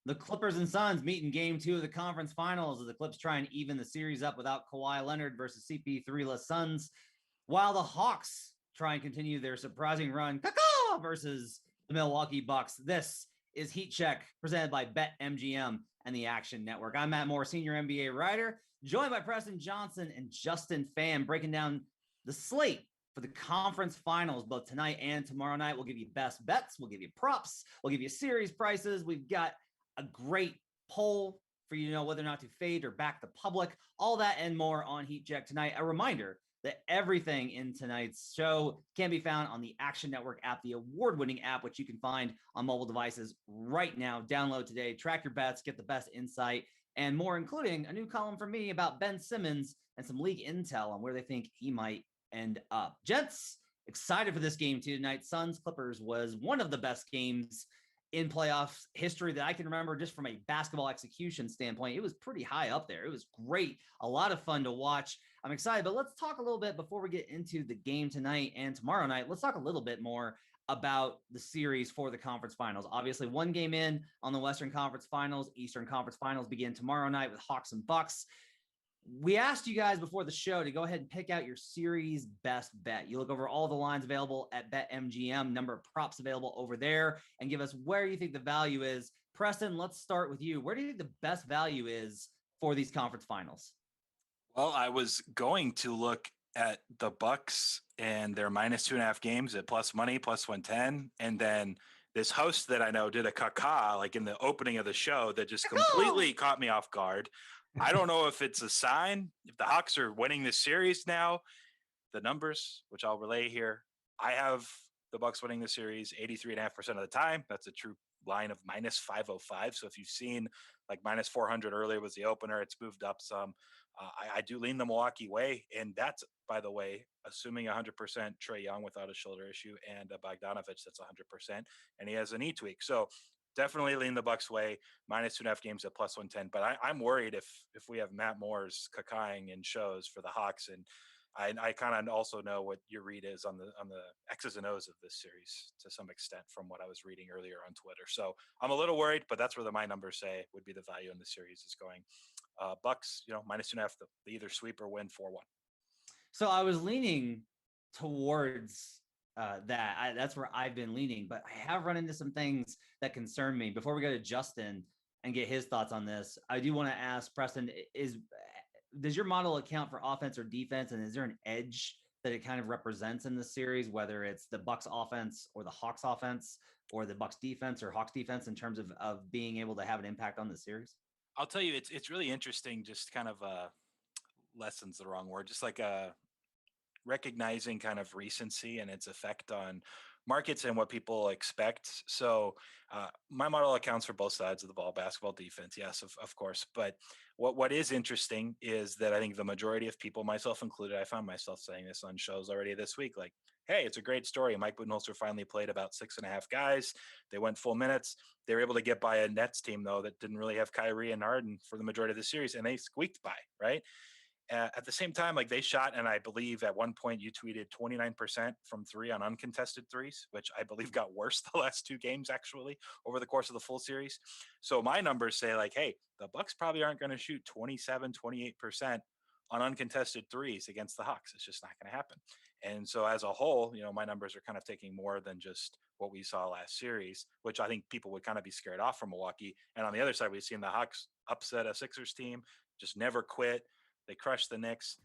The Clippers and Suns meet in game 2 of the conference finals as the Clips try and even the series up without Kawhi Leonard versus CP3-less Suns, while the Hawks try and continue their surprising run versus the Milwaukee Bucks. This is Heat Check, presented by BetMGM and the Action Network. I'm Matt Moore, senior NBA writer, joined by Preston Johnson and Justin Phan, breaking down the slate for the conference finals, both tonight and tomorrow night. We'll give you best bets, we'll give you props, we'll give you series prices. We've got a great poll for you to know whether or not to fade or back the public, all that and more on Heat Check tonight. A reminder that everything in tonight's show can be found on the Action Network app, the award-winning app, which you can find on mobile devices right now. Download today, track your bets, get the best insight, and more, including a new column from me about Ben Simmons and some league intel on where they think he might end up. Gents, excited for this game tonight. Suns Clippers was one of the best games in playoffs history that I can remember, just from a basketball execution standpoint. It was pretty high up there. It was great. A lot of fun to watch. I'm excited, but let's talk a little bit before we get into the game tonight and tomorrow night. Let's talk a little bit more about the series for the conference finals. Obviously, one game in on the Western Conference Finals. Eastern Conference Finals begin tomorrow night with Hawks and Bucks. We asked you guys before the show to go ahead and pick out your series best bet. You look over all the lines available at BetMGM, number of props available over there, and give us where you think the value is. Preston, let's start with you. Where do you think the best value is for these conference finals? Well, I was going to look at the Bucks and their -2.5 games at plus money, plus 110. And then this host that I know did a caca like in the opening of the show that just completely caught me off guard. I don't know if it's a sign, if the Hawks are winning this series now. The numbers, which I'll relay here, I have the Bucks winning the series 83.5% of the time. That's a true line of -505. So if you've seen like -400 earlier was the opener, it's moved up some. I do lean the Milwaukee way. And that's, by the way, assuming 100% Trae Young without a shoulder issue and a Bogdanovich that's 100%, and he has a knee tweak. So definitely lean the Bucks way, -2.5 games at plus 110. But I'm worried if we have Matt Moore's cacaing in shows for the Hawks, and I kind of also know what your read is on the X's and O's of this series to some extent from what I was reading earlier on Twitter. So I'm a little worried, but that's where my numbers say would be the value in the series is going. Bucks, -2.5, they either sweep or win 4-1. So I was leaning towards that's where I've been leaning, but I have run into some things that concern me. Before we go to Justin and get his thoughts on this, I do want to ask Preston, does your model account for offense or defense? And is there an edge that it kind of represents in the series, whether it's the Bucks offense or the Hawks offense or the Bucks defense or Hawks defense in terms of being able to have an impact on the series? I'll tell you, it's really interesting, just kind of lessons the wrong word, just like recognizing kind of recency and its effect on markets and what people expect. So my model accounts for both sides of the ball, basketball, defense, yes, of course. But what is interesting is that I think the majority of people, myself included, I found myself saying this on shows already this week, like, hey, it's a great story. Mike Budenholzer finally played about 6.5 guys. They went full minutes. They were able to get by a Nets team, though, that didn't really have Kyrie and Harden for the majority of the series, and they squeaked by, right? At the same time, like they shot, and I believe at one point you tweeted 29% from three on uncontested threes, which I believe got worse the last two games actually over the course of the full series. So my numbers say like, hey, the Bucks probably aren't going to shoot 27, 28% on uncontested threes against the Hawks. It's just not going to happen. And so as a whole, my numbers are kind of taking more than just what we saw last series, which I think people would kind of be scared off from Milwaukee. And on the other side, we've seen the Hawks upset a Sixers team, just never quit. They crushed the Knicks.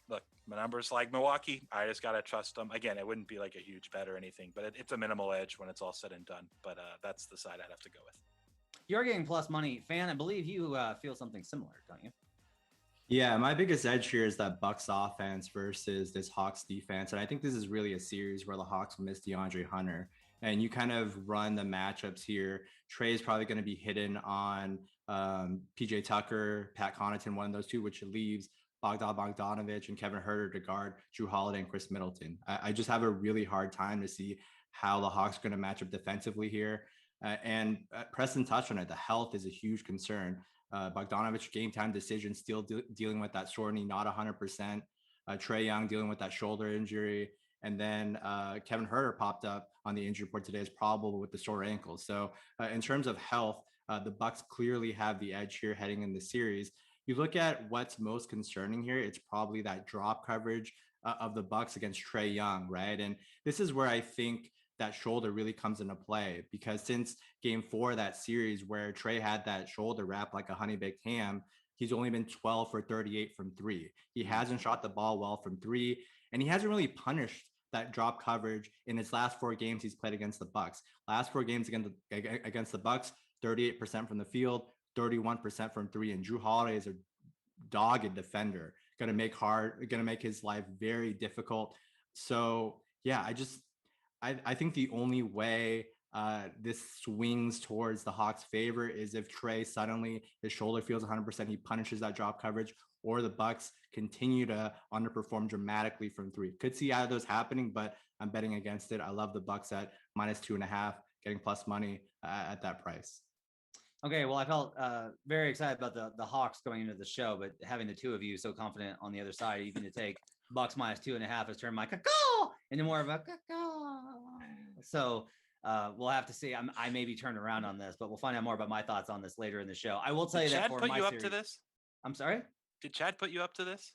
Look, my numbers like Milwaukee. I just got to trust them. Again, it wouldn't be like a huge bet or anything, but it's a minimal edge when it's all said and done. But that's the side I'd have to go with. You're getting plus money. Fan, I believe you feel something similar, don't you? Yeah, my biggest edge here is that Bucks offense versus this Hawks defense. And I think this is really a series where the Hawks will miss DeAndre Hunter. And you kind of run the matchups here. Trae is probably going to be hidden on PJ Tucker, Pat Connaughton, one of those two, which leaves Bogdanovich and Kevin Huerter to guard Drew Holiday and Chris Middleton. I just have a really hard time to see how the Hawks are going to match up defensively here. And Preston touched on it. The health is a huge concern. Bogdanovich game time decision still dealing with that sore knee, not 100%. Trae Young dealing with that shoulder injury. And then Kevin Huerter popped up on the injury report today is probable with the sore ankle. So in terms of health, the Bucks clearly have the edge here heading in the series. You look at what's most concerning here, it's probably that drop coverage of the Bucks against Trae Young, right? And this is where I think that shoulder really comes into play, because since game 4 of that series where Trae had that shoulder wrapped like a honey baked ham, he's only been 12 for 38 from 3. He hasn't shot the ball well from 3, and he hasn't really punished that drop coverage in his last 4 games he's played against the Bucks. Last 4 games against the Bucks, 38% from the field, 31% from 3, and Jrue Holiday is a dogged defender, going to make his life very difficult. So yeah, I think the only way this swings towards the Hawks' favor is if Trae suddenly his shoulder feels 100%, he punishes that drop coverage, or the Bucks continue to underperform dramatically from 3. Could see either of those happening, but I'm betting against it. I love the Bucks at -2.5, getting plus money at that price. Okay, well, I felt very excited about the Hawks going into the show, but having the two of you so confident on the other side, even to take Bucks -2.5 has turned my caw into more of a caw. So we'll have to see. I may be turned around on this, but we'll find out more about my thoughts on this later in the show. I will tell you that for Chad put my you up series, to this? I'm sorry? Did Chad put you up to this?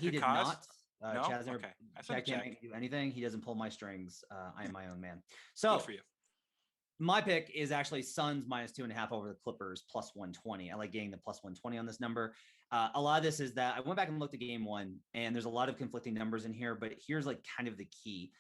He did not. No? Chad's never, Okay. Chad can't make me do anything. He doesn't pull my strings. I am my own man. So good for you. My pick is actually Suns -2.5 over the Clippers +120. I like getting the +120 on this number. A lot of this is that I went back and looked at game 1, and there's a lot of conflicting numbers in here, but here's like kind of the key.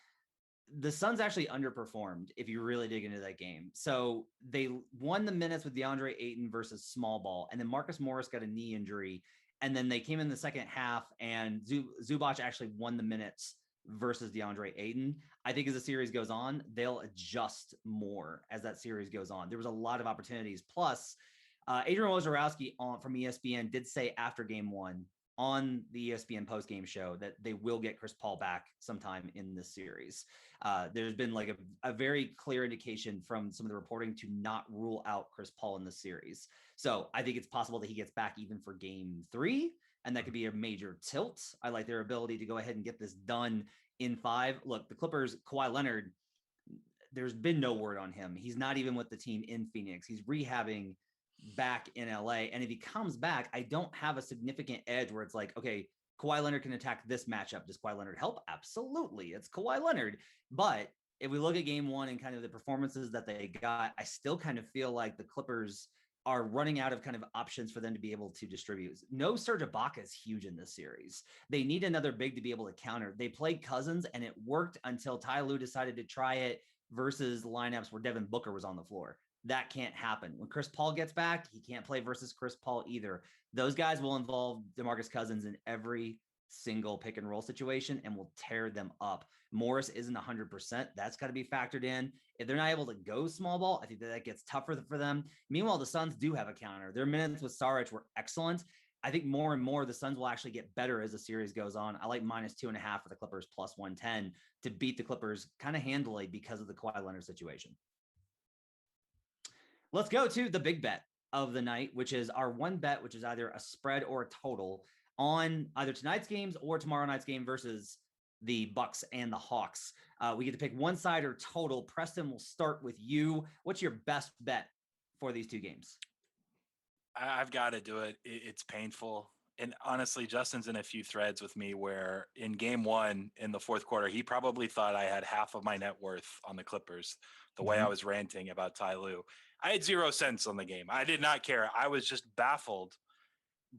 The Suns actually underperformed if you really dig into that game. So they won the minutes with DeAndre Ayton versus small ball, and then Marcus Morris got a knee injury, and then they came in the second half, and Zubac actually won the minutes versus DeAndre Ayton. I think as the series goes on, they'll adjust more as that series goes on. There was a lot of opportunities. Plus, Adrian Wojnarowski from ESPN did say after game 1 on the ESPN post-game show that they will get Chris Paul back sometime in this series. There's been like a very clear indication from some of the reporting to not rule out Chris Paul in the series. So I think it's possible that he gets back even for game 3. And that could be a major tilt. I like their ability to go ahead and get this done in 5. Look, the Clippers, Kawhi Leonard, there's been no word on him. He's not even with the team in Phoenix. He's rehabbing back in LA. And if he comes back, I don't have a significant edge where it's like, okay, Kawhi Leonard can attack this matchup. Does Kawhi Leonard help? Absolutely. It's Kawhi Leonard. But if we look at game 1 and kind of the performances that they got, I still kind of feel like the Clippers are running out of kind of options for them to be able to distribute. No Serge Ibaka is huge in this series. They need another big to be able to counter. They played Cousins and it worked until Ty Lue decided to try it versus lineups where Devin Booker was on the floor. That can't happen. When Chris Paul gets back, he can't play versus Chris Paul either. Those guys will involve DeMarcus Cousins in every single pick and roll situation and will tear them up. Morris isn't 100%. That's got to be factored in. If they're not able to go small ball, I think that gets tougher for them. Meanwhile, the Suns do have a counter. Their minutes with Saric were excellent. I think more and more the Suns will actually get better as the series goes on. I like -2.5 for the Clippers +110 to beat the Clippers kind of handily because of the Kawhi Leonard situation. Let's go to the big bet of the night, which is our one bet, which is either a spread or a total on either tonight's games or tomorrow night's game versus the Bucks and the Hawks. We get to pick one side or total. Preston, will start with you. What's your best bet for these two games? I've got to do it. It's painful. And honestly, Justin's in a few threads with me where in game 1 in the fourth quarter, he probably thought I had half of my net worth on the Clippers, the way I was ranting about Ty Lue. I had 0 cents on the game. I did not care. I was just baffled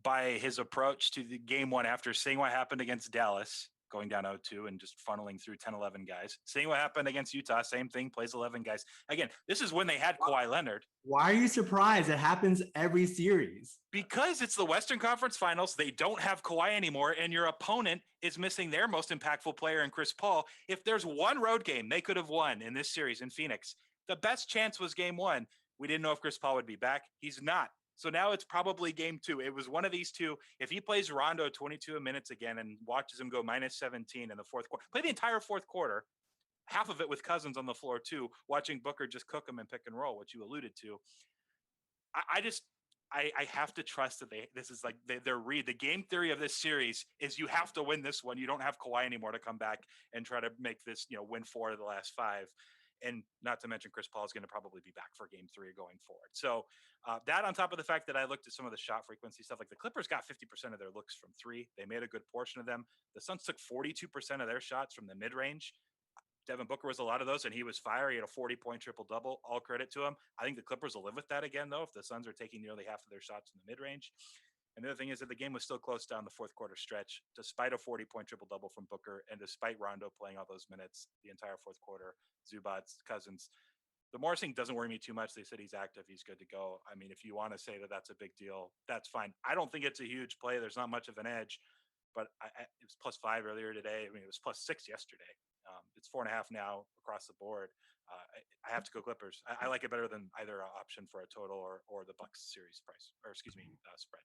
by his approach to the game 1 after seeing what happened against Dallas, going down 0-2 and just funneling through 10, 11 guys. Seeing what happened against Utah, same thing, plays 11 guys. Again, this is when they had Kawhi Leonard. Why are you surprised? It happens every series. Because it's the Western Conference Finals. They don't have Kawhi anymore, and your opponent is missing their most impactful player in Chris Paul. If there's one road game they could have won in this series in Phoenix, the best chance was game 1. We didn't know if Chris Paul would be back. He's not. So now it's probably game 2. It was one of these two. If he plays Rondo 22 minutes again and watches him go -17 in the fourth quarter, play the entire fourth quarter, half of it with Cousins on the floor too, watching Booker just cook him and pick and roll, which you alluded to. I have to trust that this is like their read. The game theory of this series is you have to win this one. You don't have Kawhi anymore to come back and try to make this, win 4 of the last 5. And not to mention Chris Paul is going to probably be back for game 3 going forward. So that on top of the fact that I looked at some of the shot frequency stuff, like the Clippers got 50% of their looks from 3. They made a good portion of them. The Suns took 42% of their shots from the mid-range. Devin Booker was a lot of those, and he was fire. He had a 40-point triple-double. All credit to him. I think the Clippers will live with that again, though, if the Suns are taking nearly half of their shots in the mid-range. And the other thing is that the game was still close down the fourth quarter stretch, despite a 40-point triple-double from Booker and despite Rondo playing all those minutes the entire fourth quarter, Zubac, Cousins. The Morris thing doesn't worry me too much. They said he's active. He's good to go. I mean, if you want to say that that's a big deal, that's fine. I don't think it's a huge play. There's not much of an edge, but it was +5 earlier today. I mean, it was +6 yesterday. It's 4.5 now across the board. I have to go Clippers. I like it better than either option for a total or the Bucks series price, or excuse me, spread.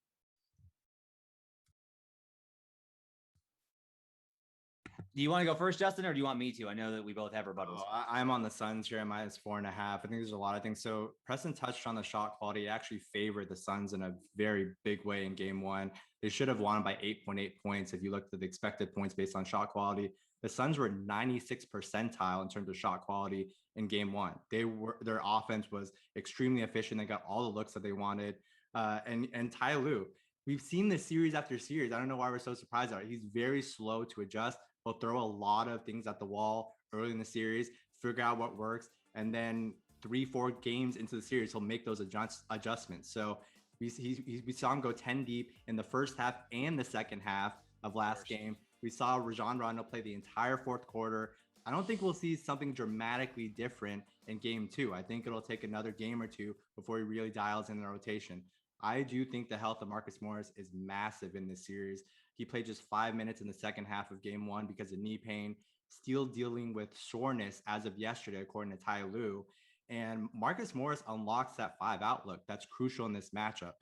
Do you want to go first, Justin, or do you want me to? I know that we both have rebuttals. I'm on the Suns here at -4.5. I think there's a lot of things. So Preston touched on the shot quality. It actually favored the Suns in a very big way in game 1. They should have won by 8.8 points if you looked at the expected points based on shot quality. The Suns were 96th percentile in terms of shot quality in game 1. Their offense was extremely efficient. They got all the looks that they wanted. And Ty Lue, we've seen this series after series. I don't know why we're so surprised about it. He's very slow to adjust. He'll throw a lot of things at the wall early in the series, figure out what works, and then 3-4 games into the series, he'll make those adjustments. So we saw him go 10 deep in the first half and the second half of last game. We saw Rajon Rondo play the entire fourth quarter. I don't think we'll see something dramatically different in game 2. I think it'll take another game or two before he really dials in the rotation. I do think the health of Marcus Morris is massive in this series. He played just 5 minutes in the second half of game 1 because of knee pain, still dealing with soreness as of yesterday, according to Ty Lue. And Marcus Morris unlocks that 5 outlook. That's crucial in this matchup.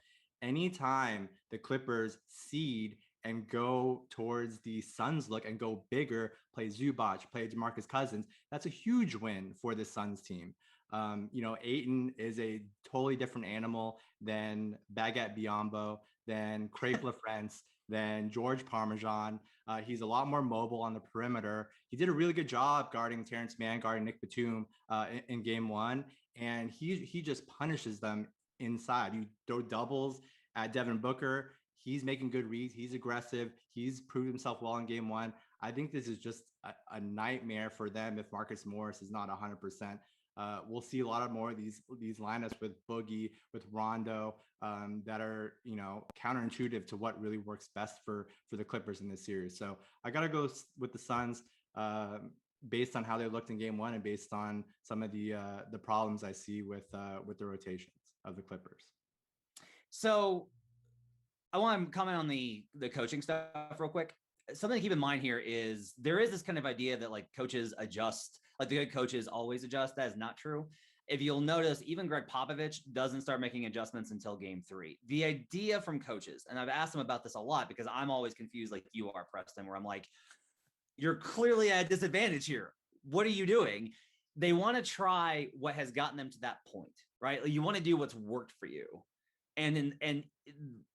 Anytime the Clippers seed and go towards the Suns look and go bigger, play Zubac, play DeMarcus Cousins, that's a huge win for the Suns team. Ayton is a totally different animal than Baguette Biombo, than Craig LaFrance, than George Parmesan. He's a lot more mobile on the perimeter. He did a really good job guarding Terrence Mann, guarding Nick Batum in game 1, and he just punishes them inside. You throw doubles at Devin Booker. He's making good reads. He's aggressive. He's proved himself well in game 1. I think this is just a nightmare for them if Marcus Morris is not 100%. We'll see a lot of more of these lineups with Boogie, with Rondo, that are, counterintuitive to what really works best for the Clippers in this series. So I got to go with the Suns based on how they looked in game 1 and based on some of the problems I see with the rotations of the Clippers. So I want to comment on the coaching stuff real quick. Something to keep in mind here is there is this kind of idea that like coaches adjust, like the good coaches always adjust. That is not true. If you'll notice, even Greg Popovich doesn't start making adjustments until game 3. The idea from coaches, and I've asked them about this a lot because I'm always confused like you are, Preston, where I'm like, you're clearly at a disadvantage here. What are you doing? They want to try what has gotten them to that point, right? Like, you want to do what's worked for you. And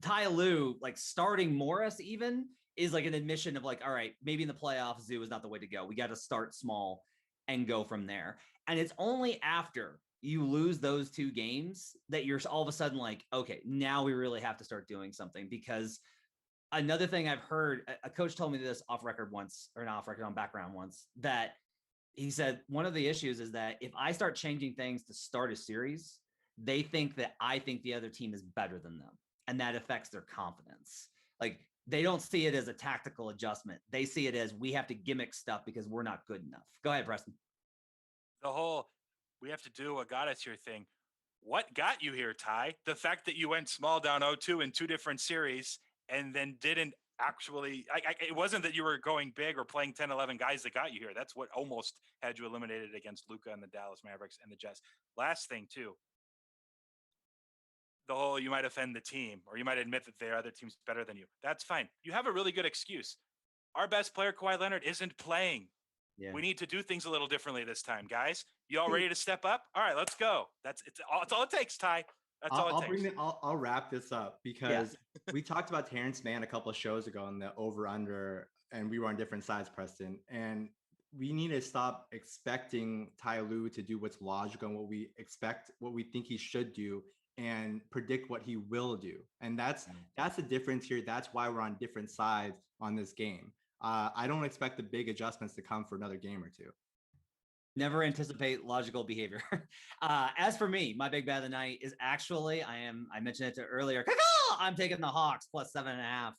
Ty Lue, like starting Morris even is like an admission of like, all right, maybe in the playoffs, Zoo is not the way to go. We got to start small and go from there. And it's only after you lose those 2 games that you're all of a sudden like, okay, now we really have to start doing something. Because another thing I've heard, a coach told me this off record once, or not off record, on background once, that he said, one of the issues is that if I start changing things to start a series, they think that I think the other team is better than them. And that affects their confidence. Like, they don't see it as a tactical adjustment. They see it as we have to gimmick stuff because we're not good enough. Go ahead, Preston. The whole, we have to do what got us here thing. What got you here, Ty? The fact that you went small down 0-2 in 2 different series and then didn't actually, it wasn't that you were going big or playing 10, 11 guys that got you here. That's what almost had you eliminated against Luka and the Dallas Mavericks and the Jazz. Last thing too, the whole, you might offend the team or you might admit that their other team's better than you. That's fine. You have a really good excuse. Our best player, Kawhi Leonard, isn't playing. Yeah. We need to do things a little differently this time, guys. You all ready to step up? All right, let's go. That's all it takes, Ty. That's all it takes. I'll wrap this up because we talked about Terrence Mann a couple of shows ago on the over-under, and we were on different sides, Preston. And we need to stop expecting Ty Lue to do what's logical and what we think he should do, and predict what he will do. And that's the difference here. That's why we're on different sides on this game. I don't expect the big adjustments to come for another game or two. Never anticipate logical behavior. As for me, my big bet of the night is actually, I mentioned it earlier. I'm taking the Hawks plus 7.5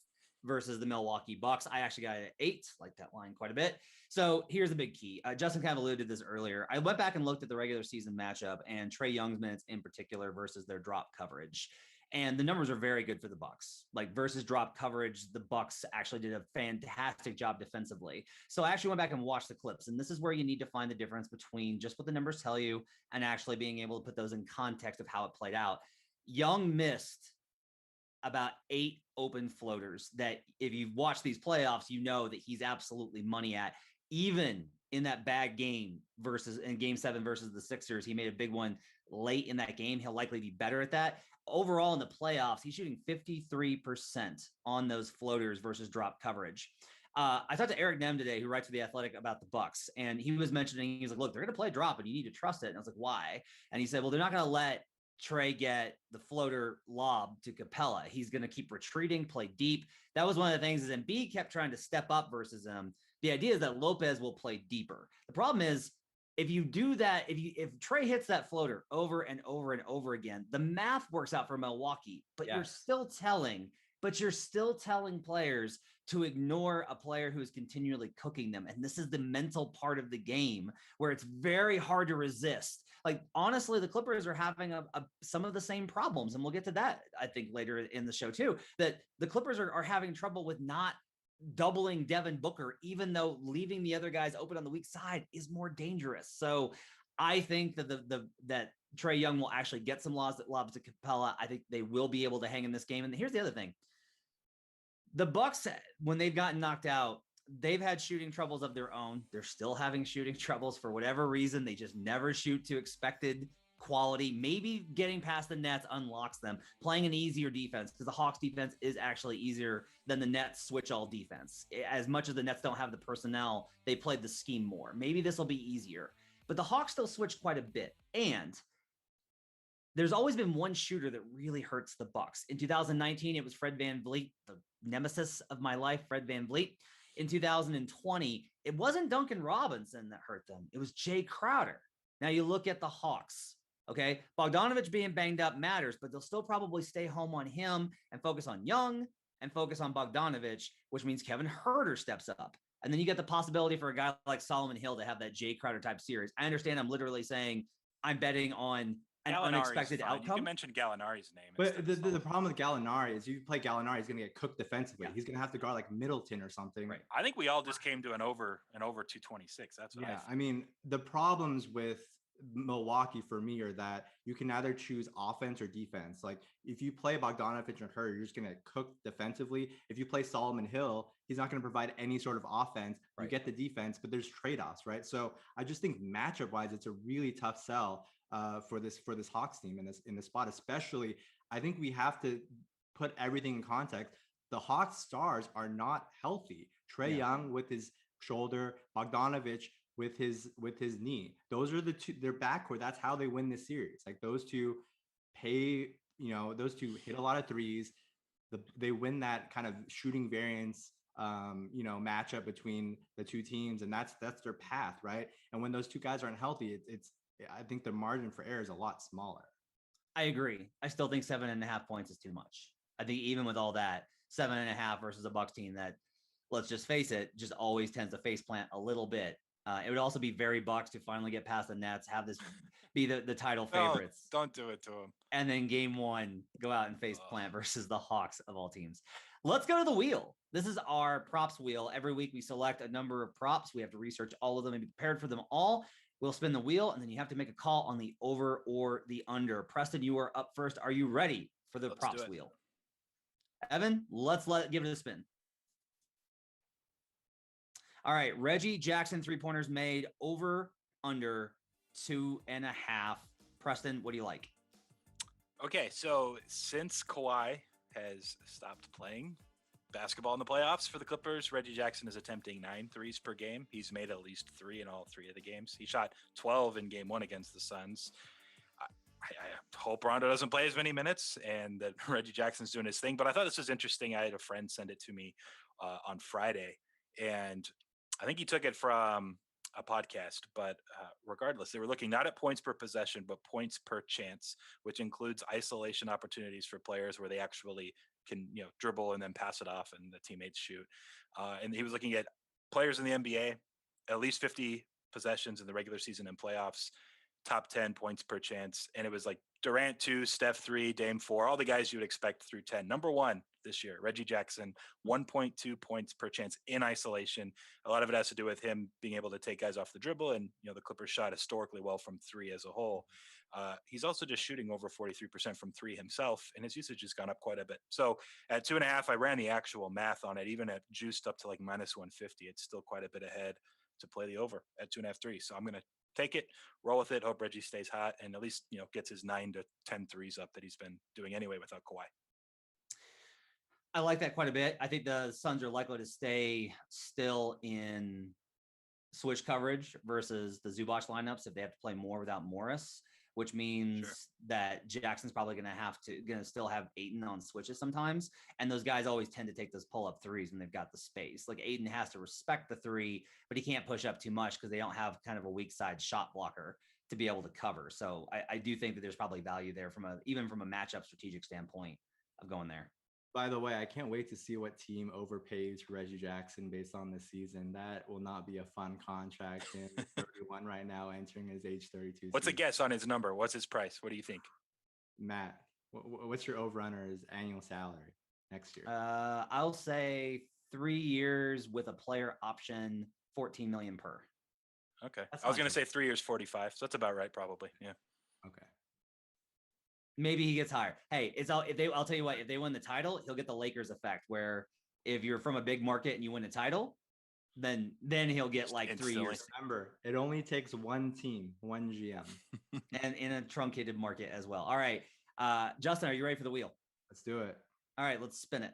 versus the Milwaukee Bucks. I actually got it at 8, like that line quite a bit. So here's the big key. Justin kind of alluded to this earlier. I went back and looked at the regular season matchup and Trae Young's minutes in particular versus their drop coverage. And the numbers are very good for the Bucks. Like versus drop coverage, the Bucks actually did a fantastic job defensively. So I actually went back and watched the clips. And this is where you need to find the difference between just what the numbers tell you and actually being able to put those in context of how it played out. Young missed about 8 open floaters that if you've watched these playoffs, you know that he's absolutely money at. Even in that bad game versus in game 7 versus the Sixers, he made a big one late in that game. He'll likely be better at that. Overall in the playoffs, he's shooting 53% on those floaters versus drop coverage. I talked to Eric Nem today, who writes for The Athletic, about the Bucks, and he was mentioning, he's like, look, they're going to play drop and you need to trust it. And I was like, why? And he said, well, they're not going to let Trae get the floater lob to Capella. He's going to keep retreating, play deep. That was one of the things is Embiid kept trying to step up versus him. The idea is that Lopez will play deeper. The problem is if you do that, if Trae hits that floater over and over and over again, the math works out for Milwaukee, but you're still telling players to ignore a player who is continually cooking them. And this is the mental part of the game where it's very hard to resist. Like, honestly, the Clippers are having some of the same problems. And we'll get to that, I think, later in the show too, that the Clippers are having trouble with not doubling Devin Booker, even though leaving the other guys open on the weak side is more dangerous. So I think that that Trae Young will actually get some lobs to Capella. I think they will be able to hang in this game. And here's the other thing. The Bucks, when they've gotten knocked out, they've had shooting troubles of their own. They're still having shooting troubles for whatever reason. They just never shoot to expected quality. Maybe getting past the Nets unlocks them, playing an easier defense, because the Hawks defense is actually easier than the Nets switch all defense. As much as the Nets don't have the personnel, they played the scheme more. Maybe this will be easier, but the Hawks still switch quite a bit. And there's always been one shooter that really hurts the Bucks. In 2019, it was Fred VanVleet, the nemesis of my life, Fred VanVleet. In 2020, it wasn't Duncan Robinson that hurt them. It was Jay Crowder. Now you look at the Hawks. Okay, Bogdanovich being banged up matters, but they'll still probably stay home on him and focus on Young and focus on Bogdanovich, which means Kevin Huerter steps up. And then you get the possibility for a guy like Solomon Hill to have that Jay Crowder type series. I understand I'm literally saying I'm betting on an unexpected outcome. You can mention Gallinari's name. But the problem with Gallinari is you play Gallinari, he's going to get cooked defensively. Yeah. He's going to have to guard like Middleton or something. Right. I think we all just came to an over 226. That's what I mean, the problems with Milwaukee for me are that you can either choose offense or defense. Like if you play Bogdanovich and Curry, you're just going to cook defensively. If you play Solomon Hill, he's not going to provide any sort of offense. Right. You get the defense, but there's trade-offs, right? So I just think matchup wise, it's a really tough sell for this Hawks team in this spot. Especially, I think we have to put everything in context. The Hawks stars are not healthy. Trae Young with his shoulder, Bogdanovich with his knee. Those are the two, their backcourt. That's how they win this series. Like those two those two hit a lot of threes. They win that kind of shooting variance, matchup between the two teams. And that's their path. Right. And when those two guys aren't healthy, I think the margin for error is a lot smaller. I agree. I still think 7.5 points is too much. I think even with all that, 7.5 versus a Bucks team that, let's just face it, just always tends to face plant a little bit. It would also be very Bucks to finally get past the Nets, have this be the title favorites. Don't do it to them. And then game 1, go out and face plant versus the Hawks of all teams. Let's go to the wheel. This is our props wheel. Every week we select a number of props. We have to research all of them and be prepared for them all. We'll spin the wheel, and then you have to make a call on the over or the under. Preston, you are up first. Are you ready for the props wheel? Evan, let's give it a spin. All right, Reggie Jackson 3-pointers made, over, under 2.5. Preston, what do you like? Okay, so since Kawhi has stopped playing basketball in the playoffs for the Clippers. Reggie Jackson is attempting 9 threes per game. He's made at least 3 in all 3 of the games. He shot 12 in game 1 against the Suns. I hope Rondo doesn't play as many minutes and that Reggie Jackson's doing his thing. But I thought this was interesting. I had a friend send it to me on Friday, and I think he took it from a podcast. But regardless, they were looking not at points per possession, but points per chance, which includes isolation opportunities for players where they actually can, dribble and then pass it off and the teammates shoot. And he was looking at players in the NBA, at least 50 possessions in the regular season and playoffs, top 10 points per chance. And it was like Durant 2, Steph 3, Dame 4, all the guys you would expect through 10. Number 1 this year, Reggie Jackson, 1.2 points per chance in isolation. A lot of it has to do with him being able to take guys off the dribble. And, the Clippers shot historically well from 3 as a whole. He's also just shooting over 43% from 3 himself, and his usage has gone up quite a bit. So at 2.5, I ran the actual math on it. Even at juiced up to like minus 150, it's still quite a bit ahead to play the over at 2.5, 3. So I'm going to take it, roll with it, hope Reggie stays hot, and at least, gets his 9 to 10 threes up that he's been doing anyway without Kawhi. I like that quite a bit. I think the Suns are likely to stay still in switch coverage versus the Zubac lineups if they have to play more without Morris, which means that Jackson's probably going to still have Ayton on switches sometimes. And those guys always tend to take those pull-up threes when they've got the space. Like Ayton has to respect the 3, but he can't push up too much because they don't have kind of a weak side shot blocker to be able to cover. So I do think that there's probably value there even from a matchup strategic standpoint of going there. By the way, I can't wait to see what team overpays for Reggie Jackson based on this season. That will not be a fun contract. In 31 right now, entering his age 32. What's a guess on his number? What's his price? What do you think? Matt, what's your over-under his annual salary next year? I'll say 3 years with a player option, $14 million per. Okay. I was going to say 3 years, 45. So that's about right, probably. Yeah. Okay. Maybe he gets higher. Hey, I'll tell you what, if they win the title, he'll get the Lakers effect where if you're from a big market and you win a title, then he'll get like 3 years. Remember, it only takes one team, one GM. And in a truncated market as well. All right. Justin, are you ready for the wheel? Let's do it. All right, let's spin it.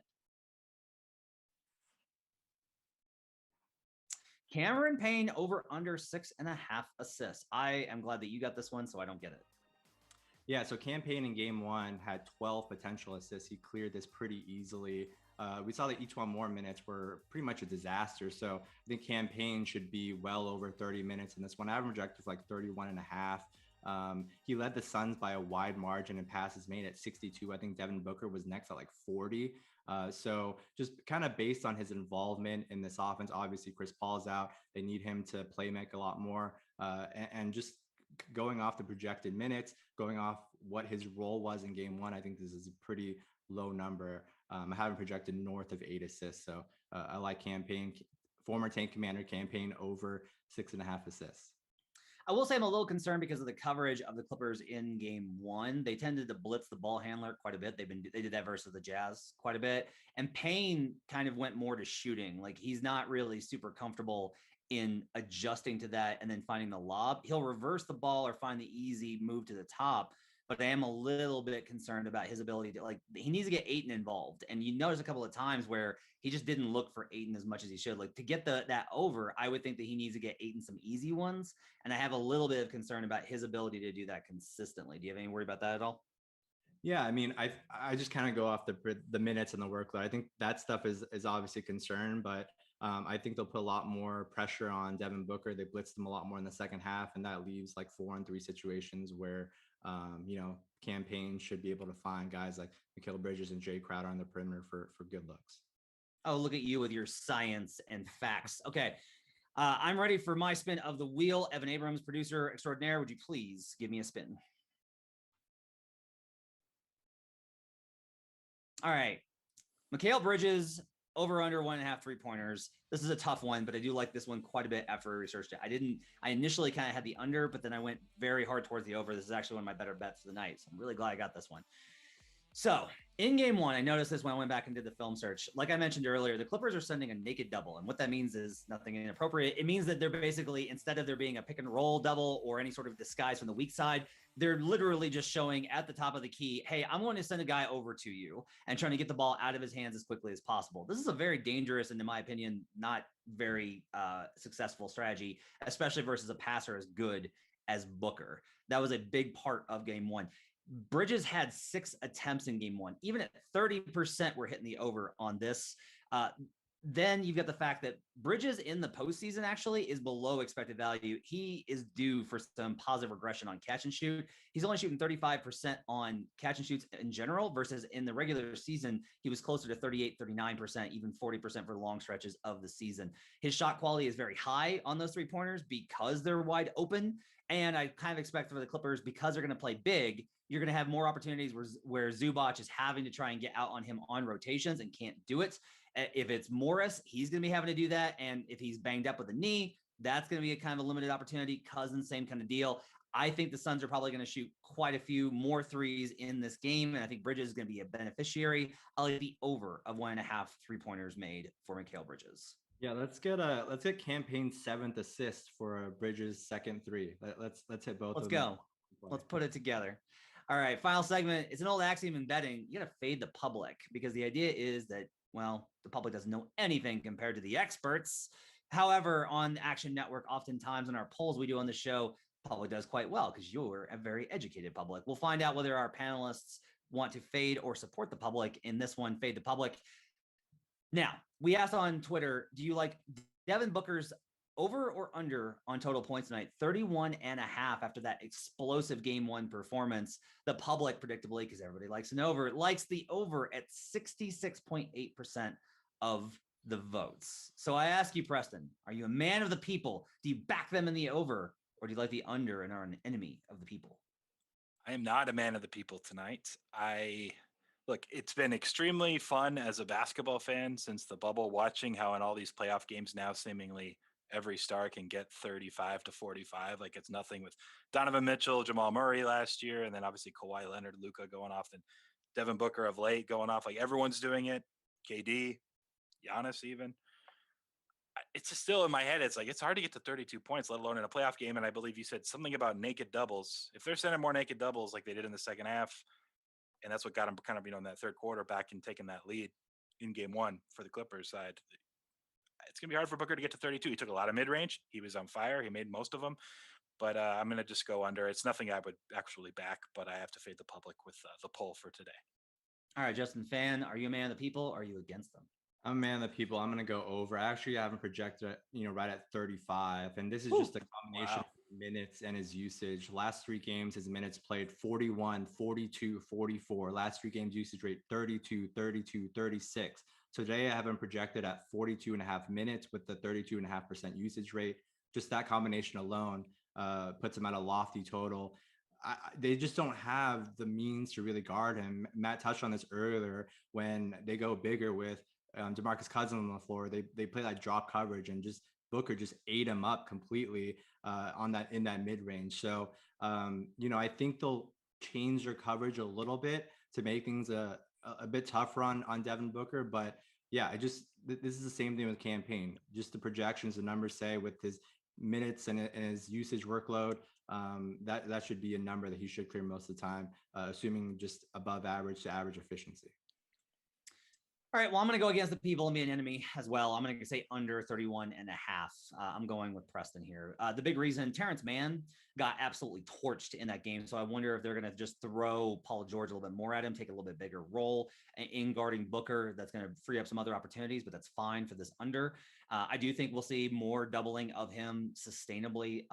Cameron Payne over under 6.5 assists. I am glad that you got this one, so I don't get it. Yeah, so Cam Payne in game 1 had 12 potential assists. He cleared this pretty easily. We saw that each one more minutes were pretty much a disaster. So I think Cam Payne should be well over 30 minutes in this one. Average objective like 31.5. He led the Suns by a wide margin in passes made at 62. I think Devin Booker was next at like 40. So just kind of based on his involvement in this offense, obviously Chris Paul's out. They need him to play make a lot more. And just going off the projected minutes, going off what his role was in game 1, I think this is a pretty low number. I haven't projected north of 8 assists. So I like Cam Payne, former Tank Commander Cam Payne over 6.5 assists. I will say I'm a little concerned because of the coverage of the Clippers in game 1. They tended to blitz the ball handler quite a bit. They did that versus the Jazz quite a bit. And Payne kind of went more to shooting. Like he's not really super comfortable in adjusting to that and then finding the lob. He'll reverse the ball or find the easy move to the top. But I am a little bit concerned about his ability to he needs to get Ayton involved. And you notice a couple of times where he just didn't look for Ayton as much as he should. Like to get that over, I would think that he needs to get Ayton some easy ones. And I have a little bit of concern about his ability to do that consistently. Do you have any worry about that at all? Yeah, I mean, I just kind of go off the minutes and the workload. I think that stuff is obviously a concern, but I think they'll put a lot more pressure on Devin Booker. They blitzed him a lot more in the second half, and that leaves like 4-on-3 situations where Cam Payne should be able to find guys like Mikal Bridges and Jay Crowder on the perimeter for good looks. Oh, look at you with your science and facts. Okay. I'm ready for my spin of the wheel. Evan Abrams, producer extraordinaire, would you please give me a spin? All right. Mikal Bridges, over under 1.5 3-pointers. This is a tough one, but I do like this one quite a bit after I researched it. I initially kind of had the under, but then I went very hard towards the over. This is actually one of my better bets of the night. So I'm really glad I got this one. So in game one, I noticed this when I went back and did the film search. Like I mentioned earlier, the Clippers are sending a naked double. And what that means is nothing inappropriate. It means that they're basically, instead of there being a pick and roll double or any sort of disguise from the weak side, they're literally just showing at the top of the key, hey, I'm going to send a guy over to you and trying to get the ball out of his hands as quickly as possible. This is a very dangerous and, in my opinion, not very successful strategy, especially versus a passer as good as Booker. That was a big part of game one. Bridges had 6 attempts in game one. Even at 30%, we're hitting the over on this. Then you've got the fact that Bridges in the postseason actually is below expected value. He is due for some positive regression on catch and shoot. He's only shooting 35% on catch and shoots in general versus in the regular season, he was closer to 38, 39%, even 40% for long stretches of the season. His shot quality is very high on those 3-pointers because they're wide open. And I kind of expect for the Clippers, because they're going to play big, you're going to have more opportunities where Zubac is having to try and get out on him on rotations and can't do it. If it's Morris, he's going to be having to do that. And if he's banged up with a knee, that's going to be a kind of a limited opportunity. Cousins, same kind of deal. I think the Suns are probably going to shoot quite a few more threes in this game. And I think Bridges is going to be a beneficiary. I'll like the over of 1.5 3-pointers made for Mikal Bridges. Yeah, let's get campaign's 7th assist for Bridges' second 3. Let's hit both. Let's go. Let's put it together. All right, final segment. It's an old axiom in betting. You got to fade the public because the idea is that, well, the public doesn't know anything compared to the experts. However, on Action Network, oftentimes in our polls we do on the show, public does quite well because you're a very educated public. We'll find out whether our panelists want to fade or support the public. In this one, fade the public. Now, we asked on Twitter, do you like Devin Booker's over or under on total points tonight? 31.5 after that explosive game one performance. The public, predictably, because everybody likes an over, likes the over at 66.8% of the votes. So I ask you, Preston, are you a man of the people? Do you back them in the over, or do you like the under and are an enemy of the people? I am not a man of the people tonight. Look, it's been extremely fun as a basketball fan since the bubble, watching how in all these playoff games now seemingly every star can get 35 to 45. Like it's nothing with Donovan Mitchell, Jamal Murray last year, and then obviously Kawhi Leonard, Luka going off, and Devin Booker of late going off. Like everyone's doing it. KD, Giannis even. It's just still in my head. It's like it's hard to get to 32 points, let alone in a playoff game. And I believe you said something about naked doubles. If they're sending more naked doubles like they did in the second half, and that's what got them kind of, in that third quarter back and taking that lead in game one for the Clippers side. It's going to be hard for Booker to get to 32. He took a lot of mid-range. He was on fire. He made most of them. But I'm going to just go under. It's nothing I would actually back, but I have to fade the public with the poll for today. All right, Justin Fan, are you a man of the people or are you against them? I'm a man of the people. I'm going to go over. Actually, I haven't projected it, right at 35. And this is just a combination of minutes and his usage. Last 3 games, his minutes played 41, 42, 44. Last 3 games usage rate 32, 32, 36. So today I have him projected at 42.5 minutes with the 32.5% usage rate. Just that combination alone puts him at a lofty total. They just don't have the means to really guard him. Matt touched on this earlier when they go bigger with DeMarcus Cousins on the floor. They play that drop coverage and just Booker just ate him up completely in that mid range. So I think they'll change their coverage a little bit to make things a bit tougher on Devin Booker. But yeah, this is the same thing with campaign. Just the projections, the numbers say with his minutes and his usage workload, that should be a number that he should clear most of the time, assuming just above average to average efficiency. All right, well, I'm going to go against the people and be an enemy as well. I'm going to say under 31.5. I'm going with Preston here. The big reason, Terrence Mann got absolutely torched in that game. So I wonder if they're going to just throw Paul George a little bit more at him, take a little bit bigger role in guarding Booker. That's going to free up some other opportunities, but that's fine for this under. I do think we'll see more doubling of him sustainably,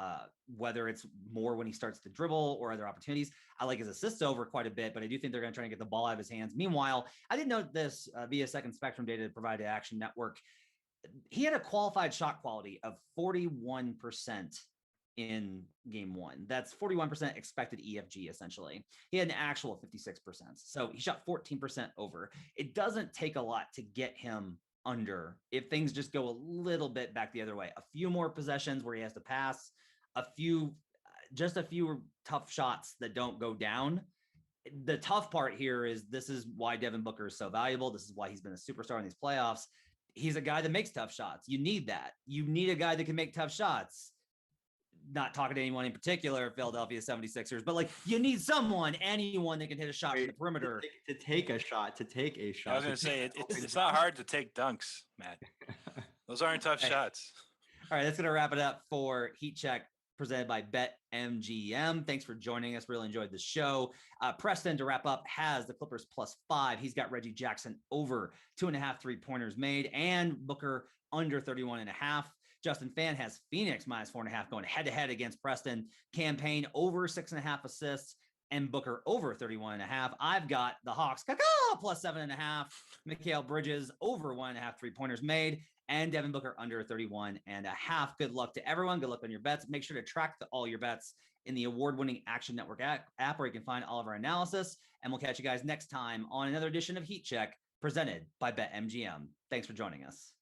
whether it's more when he starts to dribble or other opportunities. I like his assists over quite a bit, but I do think they're going to try to get the ball out of his hands. Meanwhile, I did note this via Second Spectrum data provided to Action Network. He had a qualified shot quality of 41% in game one. That's 41% expected EFG, essentially. He had an actual 56%. So he shot 14% over. It doesn't take a lot to get him under if things just go a little bit back the other way. A few more possessions where he has to pass, a few tough shots that don't go down. the tough part here is this is why Devin Booker is so valuable. This is why he's been a superstar in these playoffs. He's a guy that makes tough shots. You need that. You need a guy that can make tough shots. Not talking to anyone in particular, Philadelphia 76ers, but like you need anyone that can hit a shot from the perimeter. To take a shot. I was going to say, it's not hard to take dunks, Matt. Those aren't tough shots. All right, that's going to wrap it up for Heat Check presented by BetMGM. Thanks for joining us. Really enjoyed the show. Preston, to wrap up, has the Clippers +5. He's got Reggie Jackson over 2.5 3-pointers made and Booker under 31.5. Justin Fan has Phoenix -4.5 going head-to-head against Preston. Campaign over 6.5 assists and Booker over 31.5. I've got the Hawks +7.5. Mikal Bridges over 1.5 3-pointers made and Devin Booker under 31.5. Good luck to everyone. Good luck on your bets. Make sure to track all your bets in the award-winning Action Network app where you can find all of our analysis. And we'll catch you guys next time on another edition of Heat Check presented by BetMGM. Thanks for joining us.